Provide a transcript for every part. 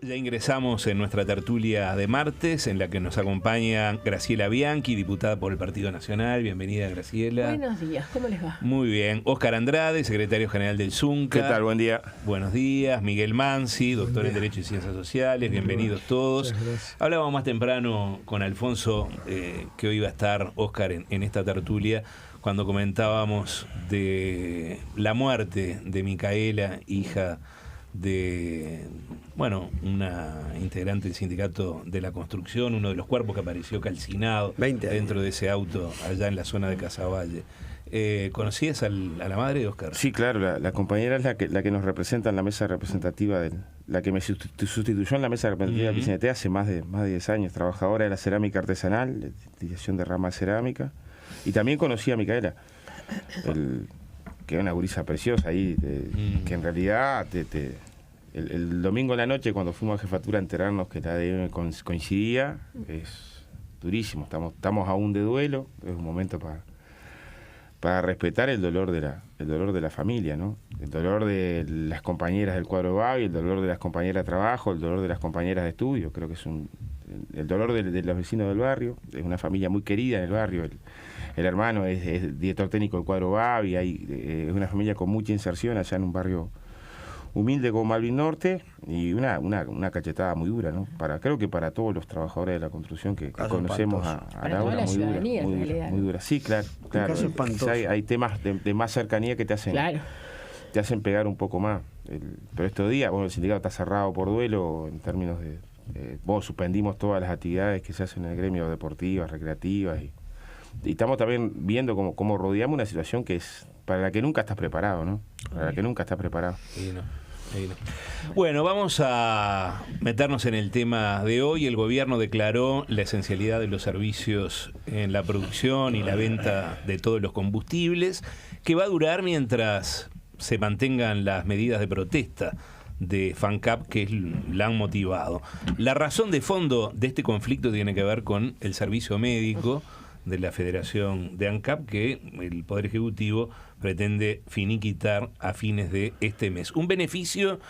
Ya ingresamos en nuestra tertulia de martes, en la que nos acompaña Graciela Bianchi, diputada por el Partido Nacional. Bienvenida, Graciela. Buenos días, ¿cómo les va? Muy bien. Óscar Andrade, secretario general del Zunca. ¿Qué tal? Buen día. Buenos días. Miguel Mansi, doctor en Derecho y Ciencias Sociales. Bienvenidos todos. Hablábamos más temprano con Alfonso, que hoy va a estar Óscar en esta tertulia, cuando comentábamos de la muerte de Micaela, hija de, bueno, una integrante del sindicato de la construcción, uno de los cuerpos que apareció calcinado dentro de ese auto allá en la zona de Casaballe. ¿Conocías a la madre de Óscar? Sí, claro, la compañera es la que nos representa en la mesa representativa, la que me sustituyó en la mesa representativa del PCNT hace más de 10 años, trabajadora de la cerámica artesanal, dirección de rama cerámica, y también conocí a Micaela, que es una gurisa preciosa ahí, que en realidad el domingo en la noche cuando fuimos a jefatura a enterarnos que la ADN coincidía, es durísimo, estamos aún de duelo, es un momento para respetar el dolor de la familia, ¿no? El dolor de las compañeras del cuadro Babi, el dolor de las compañeras de trabajo, el dolor de las compañeras de estudio, creo que es el dolor de los vecinos del barrio, es una familia muy querida en el barrio, el hermano es director técnico del cuadro Babi, es una familia con mucha inserción allá en un barrio humilde como Malvin Norte, y una cachetada muy dura, ¿no? Creo que para todos los trabajadores de la construcción que conocemos a Laura, muy dura. Sí, claro. Hay temas de más cercanía que te hacen pegar un poco más. Pero estos días, bueno, el sindicato está cerrado por duelo en términos de suspendimos todas las actividades que se hacen en el gremio deportivas, recreativas, y estamos también viendo cómo rodeamos una situación que es para la que nunca estás preparado, ¿no? Para la que nunca estás preparado. Bueno, vamos a meternos en el tema de hoy. El gobierno declaró la esencialidad de los servicios en la producción y la venta de todos los combustibles, que va a durar mientras se mantengan las medidas de protesta de FANCAP que la han motivado. La razón de fondo de este conflicto tiene que ver con el servicio médico de la Federación de ANCAP, que el Poder Ejecutivo pretende finiquitar a fines de este mes. Un beneficio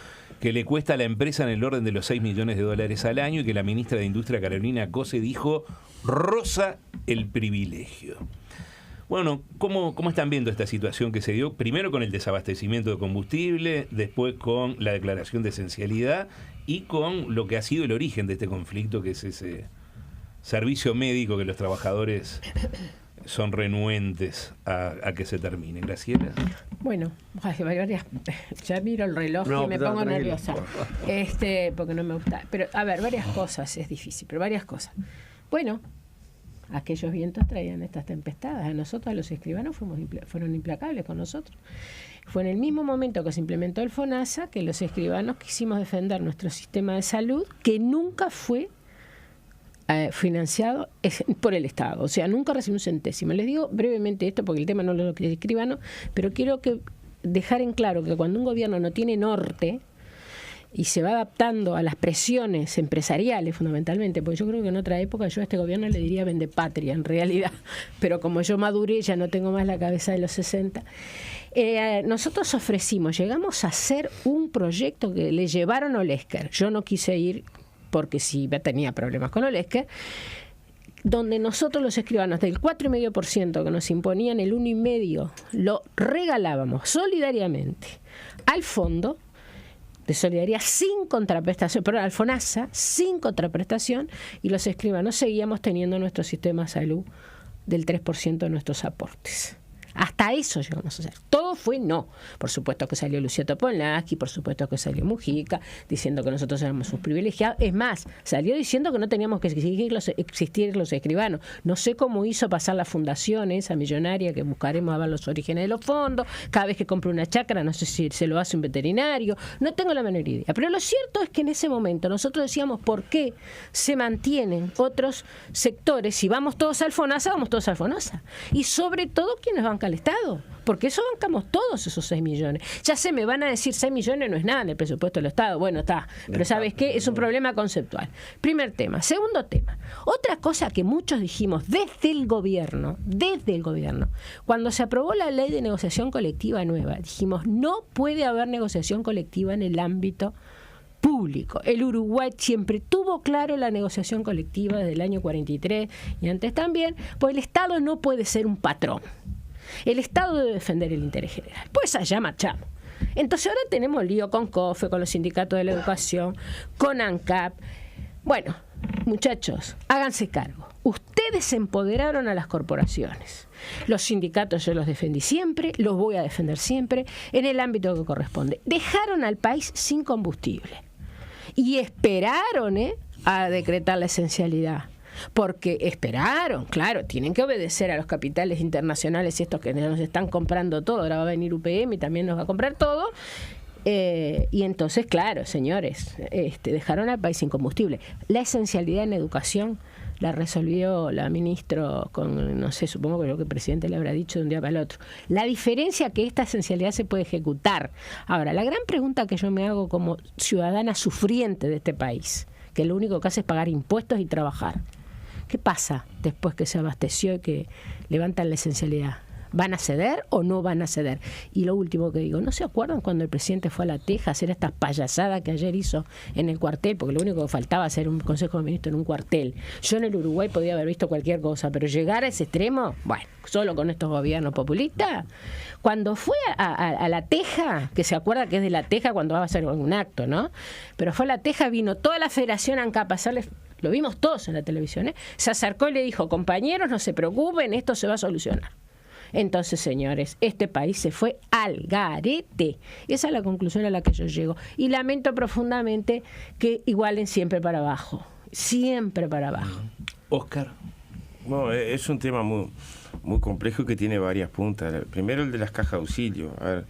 que le cuesta a la empresa en el orden de los $6 millones al año, y que la ministra de Industria, Carolina Cose, dijo roza el privilegio. Bueno, ¿cómo están viendo esta situación que se dio? Primero con el desabastecimiento de combustible, después con la declaración de esencialidad y con lo que ha sido el origen de este conflicto, que es ese servicio médico que los trabajadores son renuentes a que se termine. Graciela. Bueno, ya miro el reloj y me pongo nerviosa, porque no me gusta. Pero, a ver, varias cosas, es difícil, pero varias cosas. Bueno, aquellos vientos traían estas tempestades. A nosotros, a los escribanos, fueron implacables con nosotros. Fue en el mismo momento que se implementó el FONASA que los escribanos quisimos defender nuestro sistema de salud, que nunca fue financiado por el Estado. O sea, nunca recibió un centésimo. Les digo brevemente esto porque el tema no lo que escribano, pero quiero dejar en claro que cuando un gobierno no tiene norte y se va adaptando a las presiones empresariales fundamentalmente, porque yo creo que en otra época yo a este gobierno le diría vendepatria en realidad, pero como yo maduré, ya no tengo más la cabeza de los 60, nosotros llegamos a hacer un proyecto que le llevaron a Olesker. Yo no quise ir porque sí tenía problemas con Olesker, donde nosotros los escribanos del 4,5% que nos imponían el 1,5% lo regalábamos solidariamente al fondo de solidaridad sin contraprestación, pero al FONASA sin contraprestación, y los escribanos seguíamos teniendo nuestro sistema de salud del 3% de nuestros aportes. Hasta eso llegamos a hacer. Todo fue no. Por supuesto que salió Lucía Topolnaki, por supuesto que salió Mujica, diciendo que nosotros éramos sus privilegiados. Es más, salió diciendo que no teníamos que existir los escribanos. No sé cómo hizo pasar la fundación esa millonaria, que buscaremos a ver los orígenes de los fondos. Cada vez que compra una chacra, no sé si se lo hace un veterinario. No tengo la menor idea. Pero lo cierto es que en ese momento nosotros decíamos por qué se mantienen otros sectores. Si vamos todos al FONASA, vamos todos al FONASA. Y sobre todo, ¿quiénes bancan al Estado? Porque eso bancamos todos esos 6 millones. Ya me van a decir 6 millones no es nada en el presupuesto del Estado. Bueno, está. Pero ¿sabes qué? Es un problema conceptual. Primer tema. Segundo tema. Otra cosa que muchos dijimos desde el gobierno, cuando se aprobó la ley de negociación colectiva nueva, dijimos no puede haber negociación colectiva en el ámbito público. El Uruguay siempre tuvo claro la negociación colectiva desde el año 43 y antes también, pues el Estado no puede ser un patrón. El Estado debe defender el interés general. Pues allá marchamos. Entonces ahora tenemos lío con COFE, con los sindicatos de la educación, con ANCAP. Bueno, muchachos, háganse cargo. Ustedes empoderaron a las corporaciones. Los sindicatos yo los defendí siempre, los voy a defender siempre, en el ámbito que corresponde. Dejaron al país sin combustible. Y esperaron a decretar la esencialidad. Porque esperaron, claro, tienen que obedecer a los capitales internacionales estos que nos están comprando todo. Ahora va a venir UPM y también nos va a comprar todo. Y entonces, claro, señores, dejaron al país sin combustible. La esencialidad en educación la resolvió la ministra con, no sé, supongo que lo que el presidente le habrá dicho de un día para el otro. La diferencia es que esta esencialidad se puede ejecutar. Ahora, la gran pregunta que yo me hago como ciudadana sufriente de este país, que lo único que hace es pagar impuestos y trabajar. ¿Qué pasa después que se abasteció y que levantan la esencialidad? ¿Van a ceder o no van a ceder? Y lo último que digo, ¿no se acuerdan cuando el presidente fue a La Teja a hacer estas payasadas que ayer hizo en el cuartel? Porque lo único que faltaba era hacer un consejo de ministros en un cuartel. Yo en el Uruguay podía haber visto cualquier cosa, pero llegar a ese extremo, bueno, solo con estos gobiernos populistas. Cuando fue a La Teja, que se acuerda que es de La Teja cuando va a hacer algún acto, ¿no? Pero fue a La Teja, vino toda la Federación ANCAP a hacerles... Lo vimos todos en la televisión, se acercó y le dijo, compañeros, no se preocupen, esto se va a solucionar. Entonces, señores, este país se fue al garete. Esa es la conclusión a la que yo llego. Y lamento profundamente que igualen siempre para abajo. Siempre para abajo. Oscar. No, es un tema muy, muy complejo y que tiene varias puntas. Primero el de las cajas de auxilio. A ver,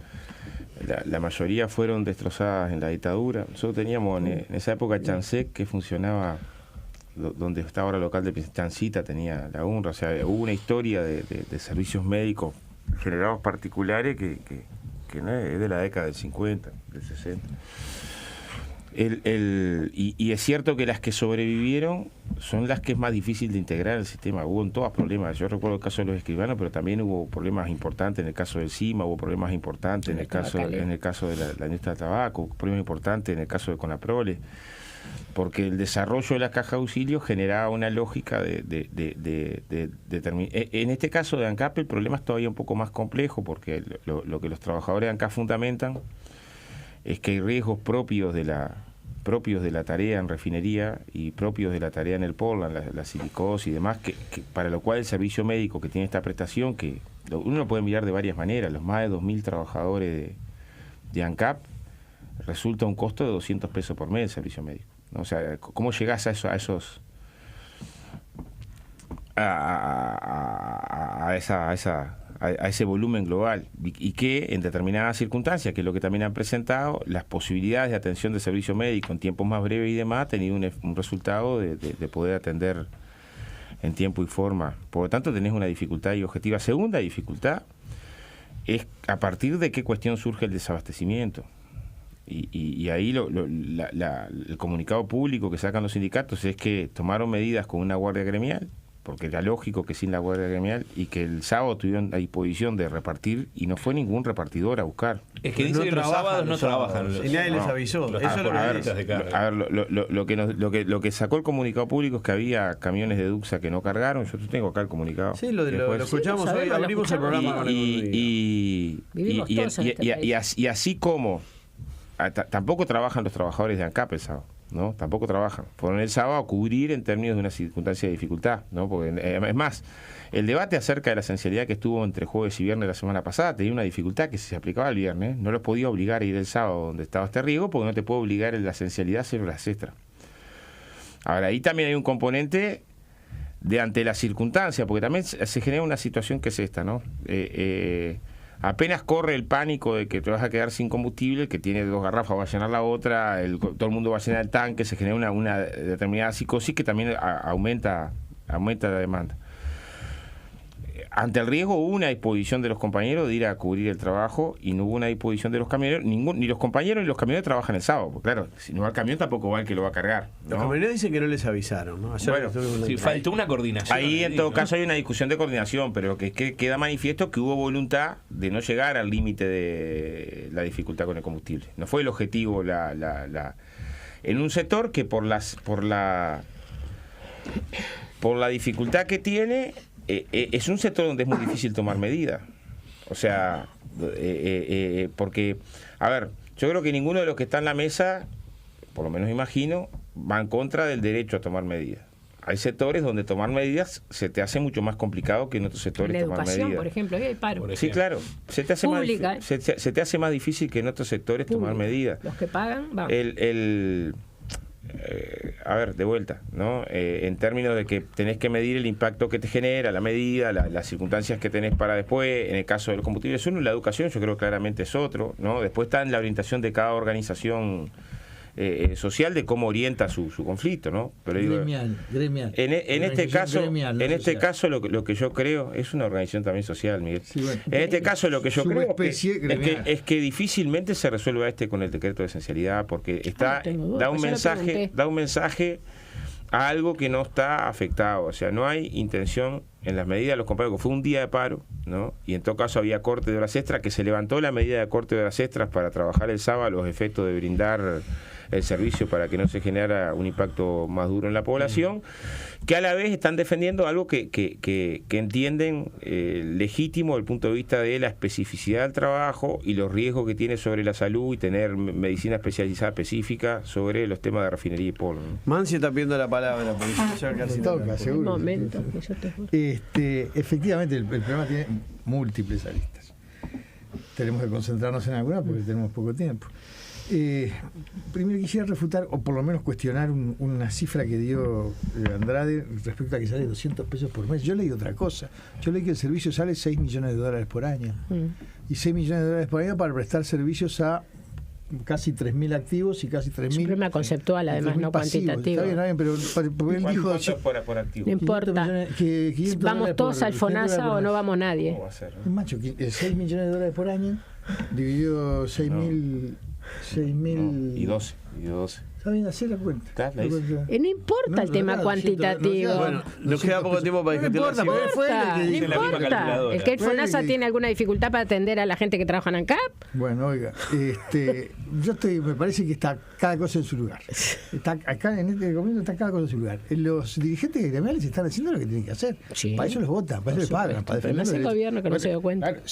la mayoría fueron destrozadas en la dictadura. Nosotros teníamos en esa época Chancec, que funcionaba donde está ahora el local de Chancita, tenía la UNRWA. O sea, hubo una historia de servicios médicos generados particulares que no es de la década del 50, del 60. Y es cierto que las que sobrevivieron son las que es más difícil de integrar al sistema. Hubo en todas problemas. Yo recuerdo el caso de los escribanos, pero también hubo problemas importantes en el caso del CIMA, hubo problemas importantes en el caso de la industria del tabaco, hubo problemas importantes en el caso de Conaprole, porque el desarrollo de la caja de auxilio generaba una lógica de en este caso de ANCAP el problema es todavía un poco más complejo, porque lo que los trabajadores de ANCAP fundamentan es que hay riesgos propios de la tarea en refinería y propios de la tarea en el Portland, la silicosis y demás, que para lo cual el servicio médico que tiene esta prestación, que uno lo puede mirar de varias maneras, los más de 2.000 trabajadores de ANCAP, resulta un costo de 200 pesos por mes el servicio médico, ¿no? O sea, ¿cómo llegás a ese volumen global? Y que en determinadas circunstancias, que es lo que también han presentado, las posibilidades de atención de servicio médico en tiempos más breves y demás, ha tenido un resultado de poder atender en tiempo y forma. Por lo tanto, tenés una dificultad y objetiva. Segunda dificultad es a partir de qué cuestión surge el desabastecimiento. Y ahí el comunicado público que sacan los sindicatos es que tomaron medidas con una guardia gremial, porque era lógico que sin la guardia gremial, y que el sábado tuvieron a disposición de repartir y no fue ningún repartidor a buscar. Es que dice que los sábados no trabajan. Y nadie les avisó. Eso es lo que dice. Lo que sacó el comunicado público es que había camiones de Duxa que no cargaron. Yo tengo acá el comunicado. Sí, lo escuchamos hoy, abrimos el programa. Y así como tampoco trabajan los trabajadores de ANCAP el sábado, ¿no? Tampoco trabajan. Fueron el sábado a cubrir en términos de una circunstancia de dificultad, ¿no? Porque, es más, el debate acerca de la esencialidad que estuvo entre jueves y viernes la semana pasada tenía una dificultad que si se aplicaba el viernes, no los podía obligar a ir el sábado donde estaba este riesgo, porque no te puede obligar en la esencialidad a hacer las extras. Ahora, ahí también hay un componente de ante la circunstancia, porque también se genera una situación que es esta, ¿no? Apenas corre el pánico de que te vas a quedar sin combustible, que tiene 2 garrafas, va a llenar la otra, todo el mundo va a llenar el tanque, se genera una determinada psicosis que también aumenta la demanda. Ante el riesgo hubo una disposición de los compañeros de ir a cubrir el trabajo y no hubo una disposición de los camioneros, ni los compañeros ni los camioneros trabajan el sábado, porque claro, si no va el camión tampoco va el que lo va a cargar, ¿no? Los camioneros dicen que no les avisaron, ¿no? Bueno, sí, faltó una coordinación. Ahí en todo caso hay una discusión de coordinación, pero que queda manifiesto que hubo voluntad de no llegar al límite de la dificultad con el combustible. No fue el objetivo en un sector que por la dificultad que tiene, es un sector donde es muy difícil tomar medidas. O sea, porque, a ver, yo creo que ninguno de los que está en la mesa, por lo menos imagino, va en contra del derecho a tomar medidas. Hay sectores donde tomar medidas se te hace mucho más complicado que en otros sectores la tomar educación, medidas. Por ejemplo, ahí hay paro. Sí, claro. Se te hace Pública, se te hace más difícil que en otros sectores tomar medidas. Los que pagan, van. A ver, de vuelta, ¿no? En términos de que tenés que medir el impacto que te genera, la medida, las circunstancias que tenés para después, en el caso del combustible es uno, la educación yo creo que claramente es otro, ¿no? Después está en la orientación de cada organización social de cómo orienta su conflicto, ¿no? Pero digo, gremial. En este caso lo que yo creo es una organización también social, Miguel. Sí, bueno. En este caso lo que yo creo es que difícilmente se resuelva con el decreto de esencialidad, porque da un mensaje a algo que no está afectado. O sea, no hay intención en las medidas de los compañeros, que fue un día de paro, ¿no? Y en todo caso había corte de horas extras, que se levantó la medida de corte de horas extras para trabajar el sábado los efectos de brindar el servicio para que no se generara un impacto más duro en la población, que a la vez están defendiendo algo que entienden legítimo desde el punto de vista de la especificidad del trabajo y los riesgos que tiene sobre la salud y tener medicina especializada específica sobre los temas de refinería y polo, ¿no? Mansi está pidiendo la palabra, porque ya casi toca, seguro. Un momento, efectivamente, el programa tiene múltiples aristas. Tenemos que concentrarnos en alguna porque tenemos poco tiempo. Primero quisiera refutar, o por lo menos cuestionar una cifra que dio Andrade respecto a que sale 200 pesos por mes. Yo leí otra cosa. Yo leí que el servicio sale $6 millones por año. Y $6 millones por año para prestar servicios a casi 3.000 activos y casi 3.000. Un problema conceptual, además, no cuantitativo. Está bien, pero él dijo... por activo? No importa. ¿Vamos todos al FONASA o no vamos nadie? ¿Cómo va a ser, no? Macho, $6 millones por año, dividido 6.000... y 12. ¿Saben hacer la cuenta? No importa el tema cuantitativo. Bueno, nos queda poco tiempo para discutir la cifra. No importa. ¿Es que el FONASA tiene alguna dificultad para atender a la gente que trabaja en ANCAP? Bueno, oiga, me parece que está cada cosa en su lugar. Acá en este gobierno está cada cosa en su lugar. Los dirigentes gremiales están haciendo lo que tienen que hacer. Sí, para eso los votan, para eso les pagan, para defender. Pero no es el gobierno que no se dio cuenta. Claro,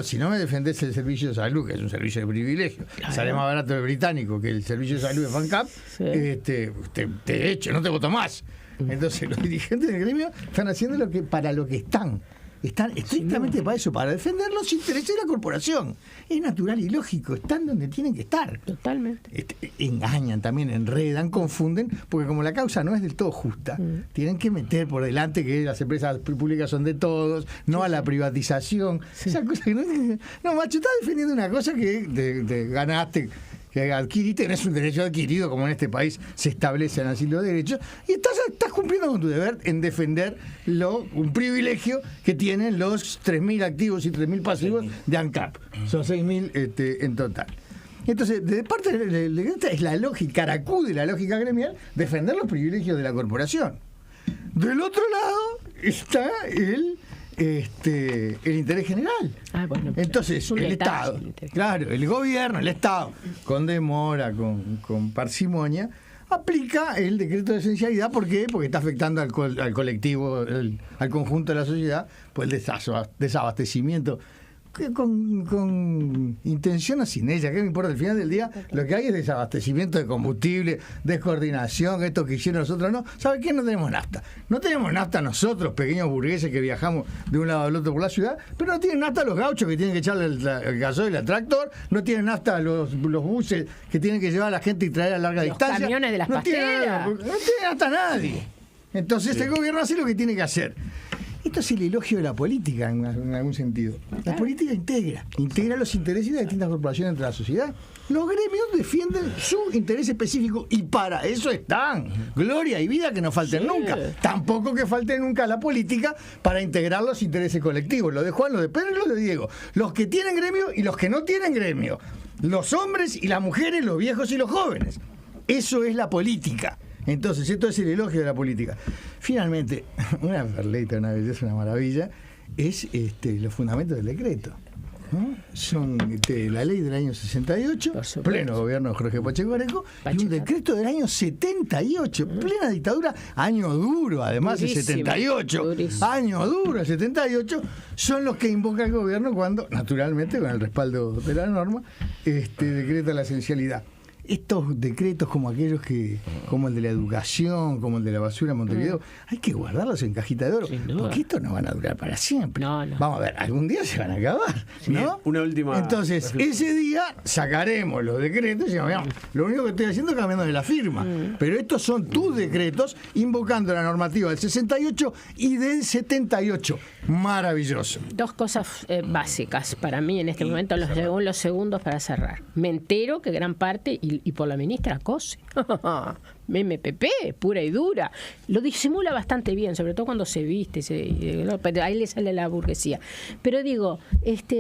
si no me defendés el servicio de salud, que es un servicio de privilegio, sale más barato el británico que el servicio de salud de FANCAP, te echo, no te voto más. Entonces los dirigentes del gremio están haciendo para lo que están estrictamente para eso, para defender los intereses de la corporación. Es natural y lógico, están donde tienen que estar. Totalmente. Engañan también, enredan, confunden, porque como la causa no es del todo justa, tienen que meter por delante que las empresas públicas son de todos, no a la privatización. Esa cosa que no, macho, estás defendiendo una cosa que te ganaste, que adquiriste, no es un derecho adquirido como en este país se establecen así los derechos, y estás cumpliendo con tu deber en defender un privilegio que tienen los 3.000 activos y 3.000 pasivos de ANCAP. Son 6.000 en total. Entonces, de parte de es la lógica, caracude la lógica gremial, defender los privilegios de la corporación. Del otro lado está el interés general. Bueno, entonces el Estado, claro, el gobierno, el Estado, con demora, con parsimonia, aplica el decreto de esencialidad. ¿Por qué? Porque está afectando al colectivo, al conjunto de la sociedad, pues el desabastecimiento. Con intención o sin ella, ¿qué me importa? Al final del día lo que hay es desabastecimiento de combustible, descoordinación, esto que hicieron nosotros no. ¿Sabe qué? No tenemos nafta. No tenemos nafta nosotros, pequeños burgueses que viajamos de un lado al otro por la ciudad, pero no tienen nafta los gauchos que tienen que echarle el gasoil al tractor, no tienen nafta los buses que tienen que llevar a la gente y traer a larga distancia. Los camiones de las pasteras. No tiene nafta nadie. Entonces el gobierno hace lo que tiene que hacer. Esto es el elogio de la política en algún sentido. La política integra los intereses de las distintas corporaciones entre la sociedad. Los gremios defienden su interés específico y para eso están. Gloria y vida que no falten nunca. Tampoco que falte nunca la política para integrar los intereses colectivos. Lo de Juan, lo de Pedro y lo de Diego. Los que tienen gremio y los que no tienen gremio. Los hombres y las mujeres, los viejos y los jóvenes. Eso es la política. Entonces, esto es el elogio de la política. Finalmente, una perlita, una belleza, una maravilla, es los fundamentos del decreto. ¿no? Son la ley del año 68, pleno gobierno de Jorge Pacheco Areco, y un decreto del año 78, plena dictadura, año duro, además de 78, año duro, 78, son los que invoca el gobierno cuando, naturalmente, con el respaldo de la norma, decreta la esencialidad. Estos decretos como aquellos como el de la educación, como el de la basura en Montevideo, hay que guardarlos en cajita de oro, porque estos no van a durar para siempre. No. Vamos a ver, algún día se van a acabar, ¿no? Una última. Entonces, ese día sacaremos los decretos y digamos, lo único que estoy haciendo es cambiando de la firma. Pero estos son tus decretos invocando la normativa del 68 y del 78. Maravilloso. Dos cosas básicas para mí en este momento, los segundos para cerrar. Me entero que gran parte, y por la ministra Cose, MPP, pura y dura, lo disimula bastante bien, sobre todo cuando se viste, pero ahí le sale la burguesía. Pero digo,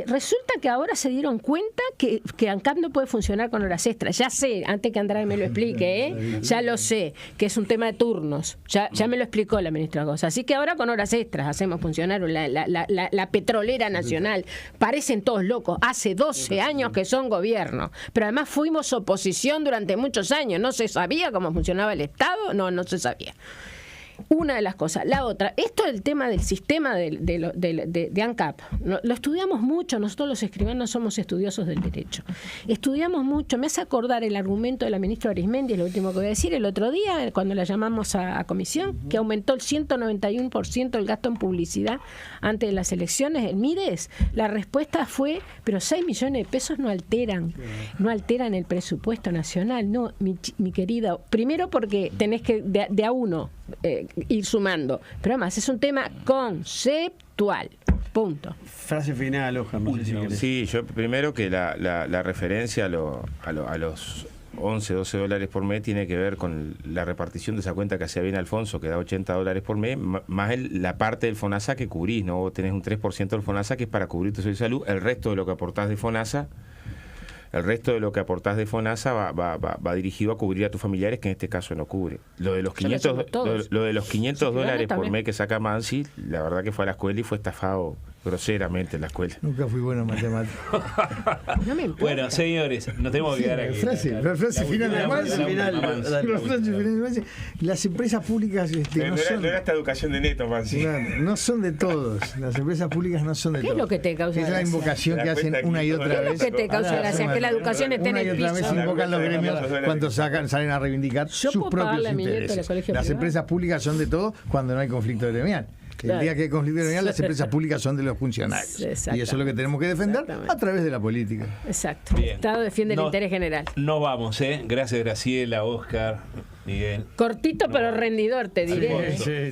resulta que ahora se dieron cuenta que ANCAP no puede funcionar con horas extras. Ya sé, antes que Andrade me lo explique, ya lo sé, que es un tema de turnos. Ya me lo explicó la ministra Cose. Así que ahora con horas extras hacemos funcionar la petrolera nacional. Parecen todos locos. Hace 12 años que son gobierno. Pero además fuimos oposición durante muchos años. No se sabía cómo funcionaba el Estado, no se sabía. Una de las cosas. La otra, esto del tema del sistema de ANCAP, lo estudiamos mucho, nosotros los escribanos somos estudiosos del derecho. Estudiamos mucho, me hace acordar el argumento de la ministra Arismendi, es lo último que voy a decir, el otro día, cuando la llamamos a comisión, que aumentó el 191% el gasto en publicidad antes de las elecciones, el MIDES, la respuesta fue, pero 6 millones de pesos no alteran el presupuesto nacional. No, mi querida, primero porque tenés que de a uno ir sumando, pero además es un tema conceptual. Punto. Frase final, Oscar. Sí, yo primero que la referencia a los 11, 12 dólares por mes tiene que ver con la repartición de esa cuenta que hacía bien Alfonso, que da 80 dólares por mes, más la parte del FONASA que cubrís, ¿no? Vos tenés un 3% del FONASA que es para cubrir tu servicio de salud, el resto de lo que aportás de FONASA va dirigido a cubrir a tus familiares, que en este caso no cubre. Lo de los 500 dólares por mes que saca Mansi, la verdad que fue a la escuela y fue estafado groseramente en la escuela. Nunca fui bueno en matemáticas. No me importa. Bueno, señores, nos tenemos que quedar aquí. La frase final de Mansi. Las empresas públicas no era esta educación de neto, Mansi. No son de todos. Las empresas públicas no son de todos. ¿Qué es lo que te causa gracia? Es la invocación que hacen una y otra vez. ¿Qué es lo que te causa gracia? Que la educación esté en el piso. Una y otra vez invocan los gremios cuando salen a reivindicar sus propios intereses. Las empresas públicas son de todo cuando no hay conflicto gremial. El día que hay conflicto gremial, las empresas públicas son de los funcionarios. Y eso es lo que tenemos que defender a través de la política. Exacto. El Estado defiende el interés general. Nos vamos, ¿eh? Gracias, Graciela, Oscar, Miguel. Cortito pero rendidor, te diré. Sí.